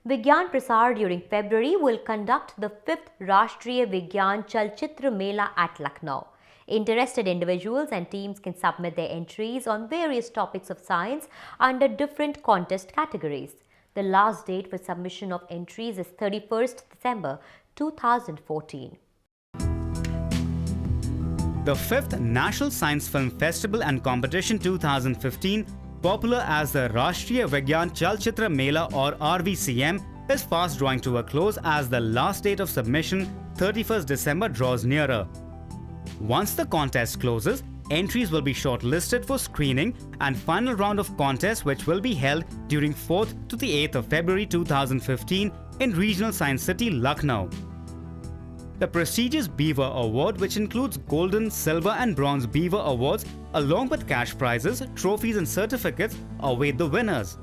Vigyan Prasar during February will conduct the 5th Rashtriya Vigyan Chalchitra Mela at Lucknow. Interested individuals and teams can submit their entries on various topics of science under different contest categories. The last date for submission of entries is 31st December 2014. The 5th National Science Film Festival and Competition 2015, popular as the Rashtriya Vigyan Chalchitra Mela or RVCM, is fast drawing to a close as the last date of submission, 31st December, draws nearer. Once the contest closes, entries will be shortlisted for screening and final round of contest, which will be held during 4th to the 8th of February 2015 in Regional Science City, Lucknow. The prestigious Beaver Award, which includes Golden, Silver and Bronze Beaver Awards along with cash prizes, trophies and certificates, await the winners.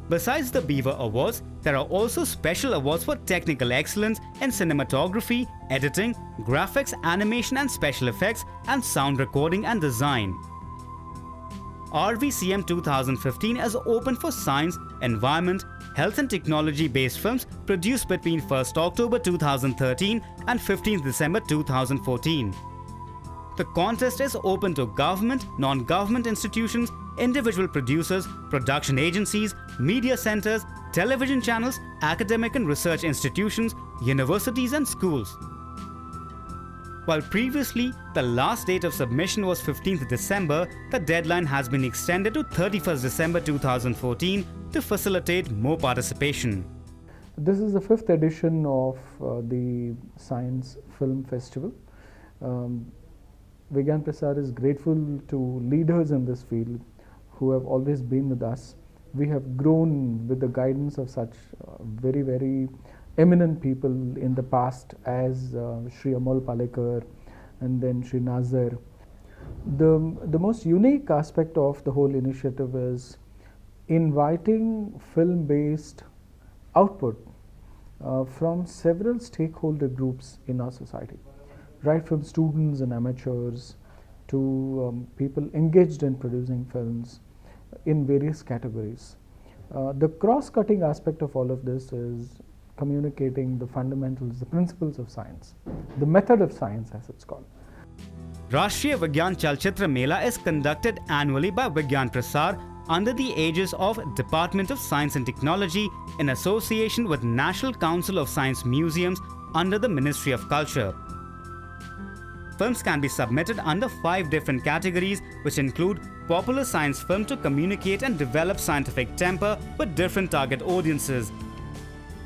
Besides the Beaver Awards, there are also special awards for technical excellence in cinematography, editing, graphics, animation and special effects, and sound recording and design. RVCM 2015 is open for science, environment, health and technology-based films produced between 1st October 2013 and 15th December 2014. The contest is open to government, non-government institutions, individual producers, production agencies, media centers, television channels, academic and research institutions, universities and schools. While previously the last date of submission was 15th December, the deadline has been extended to 31st December 2014 to facilitate more participation. This is the 5th edition of the Science Film Festival. Vigyan Prasar is grateful to leaders in this field who have always been with us. We have grown with the guidance of such very eminent people in the past as Shri Amol Palekar and then Shri Nazar. The most unique aspect of the whole initiative is inviting film-based output from several stakeholder groups in our society, right from students and amateurs to people engaged in producing films in various categories. The cross-cutting aspect of all of this is communicating the fundamentals, the principles of science, the method of science as it's called. Rashtriya Vigyan Chalchitra Mela is conducted annually by Vigyan Prasar under the aegis of Department of Science and Technology in association with National Council of Science Museums under the Ministry of Culture. Films can be submitted under 5 different categories, which include popular science film to communicate and develop scientific temper with different target audiences,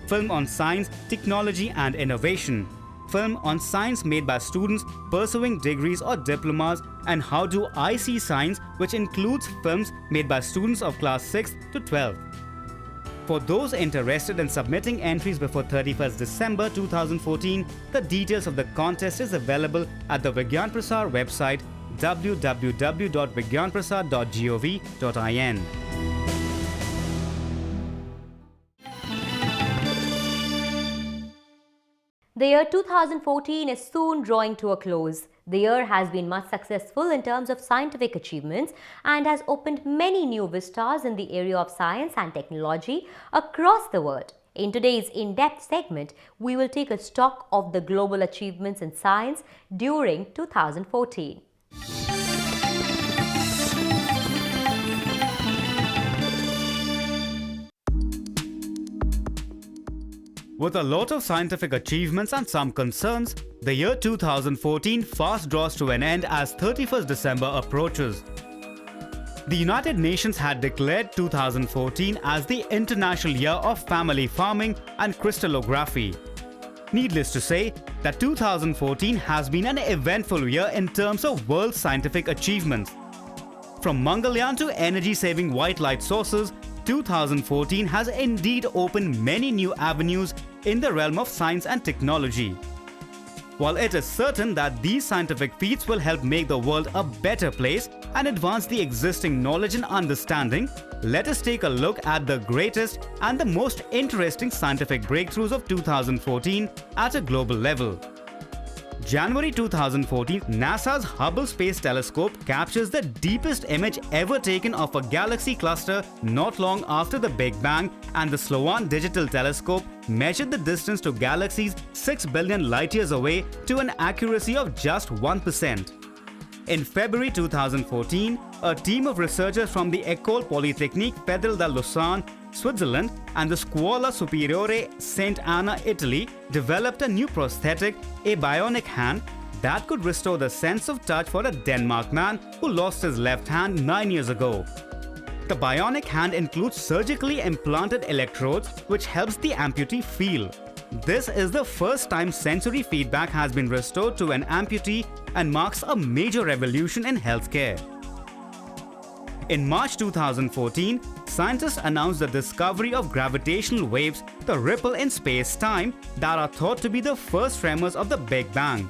film on science, technology and innovation, film on science made by students pursuing degrees or diplomas, and How Do I See Science, which includes films made by students of class 6 to 12. For those interested in submitting entries before 31st December 2014, the details of the contest is available at the Vigyan Prasar website www.vigyanprasar.gov.in. The year 2014 is soon drawing to a close. The year has been much successful in terms of scientific achievements and has opened many new vistas in the area of science and technology across the world. In today's in-depth segment, we will take a stock of the global achievements in science during 2014. With a lot of scientific achievements and some concerns, the year 2014 fast draws to an end as 31st December approaches. The United Nations had declared 2014 as the International Year of Family Farming and Crystallography. Needless to say that 2014 has been an eventful year in terms of world scientific achievements. From Mangalyaan to energy-saving white light sources, 2014 has indeed opened many new avenues in the realm of science and technology. While it is certain that these scientific feats will help make the world a better place and advance the existing knowledge and understanding, let us take a look at the greatest and the most interesting scientific breakthroughs of 2014 at a global level. January 2014, NASA's Hubble Space Telescope captures the deepest image ever taken of a galaxy cluster not long after the Big Bang, and the Sloan Digital Telescope measured the distance to galaxies 6 billion light-years away to an accuracy of just 1%. In February 2014, a team of researchers from the École Polytechnique Fédérale de Lausanne, Switzerland, and the Scuola Superiore St. Anna, Italy, developed a new prosthetic, a bionic hand, that could restore the sense of touch for a Denmark man who lost his left hand 9 years ago. The bionic hand includes surgically implanted electrodes, which helps the amputee feel. This is the first time sensory feedback has been restored to an amputee and marks a major revolution in healthcare. In March 2014, scientists announced the discovery of gravitational waves, the ripple in space-time, that are thought to be the first tremors of the Big Bang.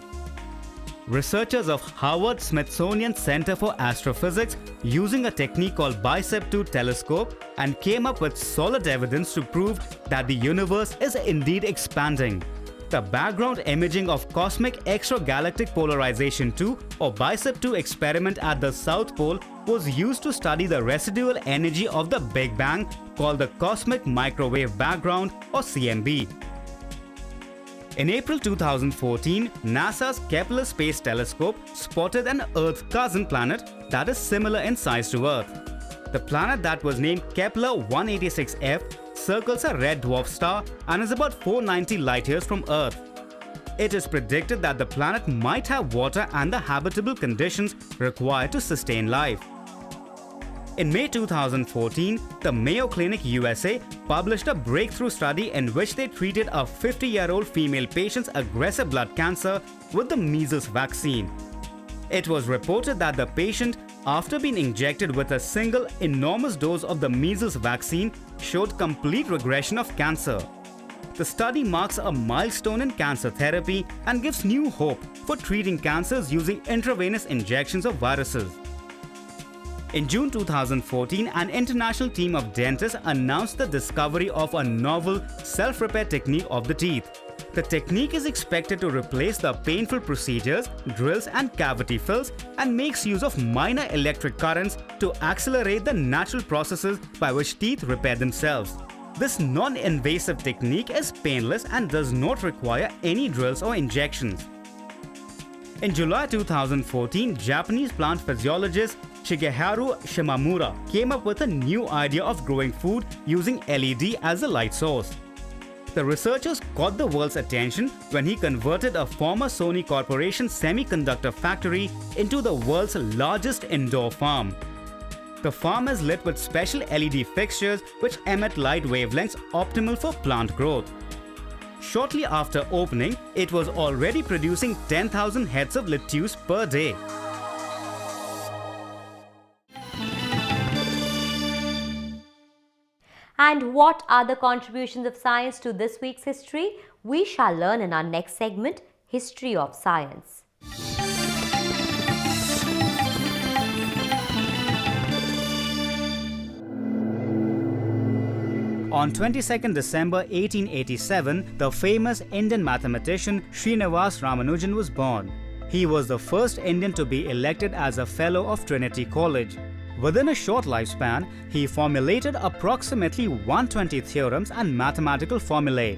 Researchers of Howard-Smithsonian Center for Astrophysics using a technique called BICEP-2 telescope and came up with solid evidence to prove that the universe is indeed expanding. The background imaging of Cosmic Extragalactic Polarization 2 or BICEP-2 experiment at the South Pole was used to study the residual energy of the Big Bang, called the Cosmic Microwave Background or CMB. In April 2014, NASA's Kepler Space Telescope spotted an Earth cousin planet that is similar in size to Earth. The planet that was named Kepler 186f circles a red dwarf star and is about 490 light-years from Earth. It is predicted that the planet might have water and the habitable conditions required to sustain life. In May 2014, the Mayo Clinic USA published a breakthrough study in which they treated a 50-year-old female patient's aggressive blood cancer with the measles vaccine. It was reported that the patient, after being injected with a single enormous dose of the measles vaccine, showed complete regression of cancer. The study marks a milestone in cancer therapy and gives new hope for treating cancers using intravenous injections of viruses. In June 2014, an international team of dentists announced the discovery of a novel self-repair technique of the teeth. The technique is expected to replace the painful procedures, drills and cavity fills, and makes use of minor electric currents to accelerate the natural processes by which teeth repair themselves. This non-invasive technique is painless and does not require any drills or injections. In July 2014, Japanese plant physiologist Shigeharu Shimamura came up with a new idea of growing food using LED as a light source. The researchers caught the world's attention when he converted a former Sony Corporation semiconductor factory into the world's largest indoor farm. The farm is lit with special LED fixtures which emit light wavelengths optimal for plant growth. Shortly after opening, it was already producing 10,000 heads of lettuce per day. And what are the contributions of science to this week's history? We shall learn in our next segment, History of Science. On 22nd December 1887, the famous Indian mathematician Srinivas Ramanujan was born. He was the first Indian to be elected as a Fellow of Trinity College. Within a short lifespan, he formulated approximately 120 theorems and mathematical formulae.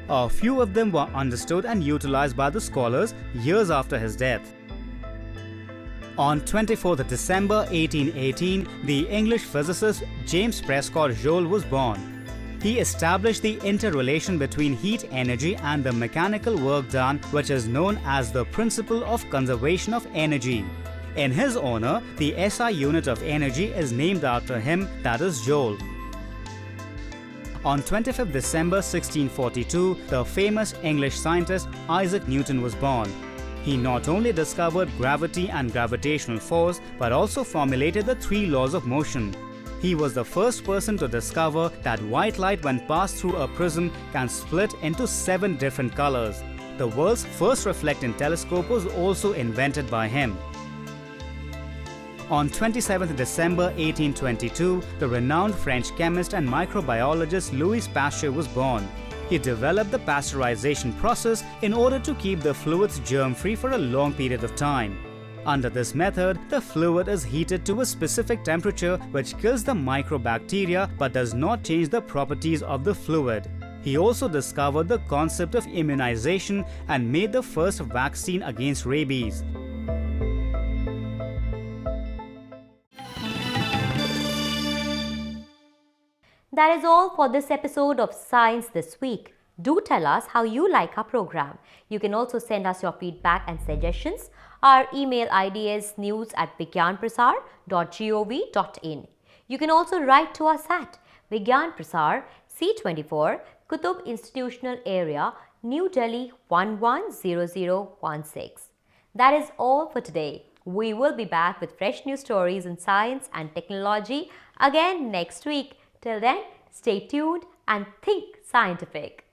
A few of them were understood and utilized by the scholars years after his death. On 24th December 1818, the English physicist James Prescott Joule was born. He established the interrelation between heat energy and the mechanical work done, which is known as the principle of conservation of energy. In his honor, the SI unit of energy is named after him, that is Joule. On 25th December 1642, the famous English scientist Isaac Newton was born. He not only discovered gravity and gravitational force, but also formulated the 3 laws of motion. He was the first person to discover that white light, when passed through a prism, can split into 7 different colors. The world's first reflecting telescope was also invented by him. On 27th December 1822, the renowned French chemist and microbiologist Louis Pasteur was born. He developed the pasteurization process in order to keep the fluids germ-free for a long period of time. Under this method, the fluid is heated to a specific temperature which kills the microbacteria but does not change the properties of the fluid. He also discovered the concept of immunization and made the first vaccine against rabies. That is all for this episode of Science This Week. Do tell us how you like our program. You can also send us your feedback and suggestions. Our email ID is news@vigyanprasar.gov.in. You can also write to us at Vigyan Prasar, C24, Qutub Institutional Area, New Delhi 110016. That is all for today. We will be back with fresh news stories in science and technology again next week. Till then, stay tuned and think scientific.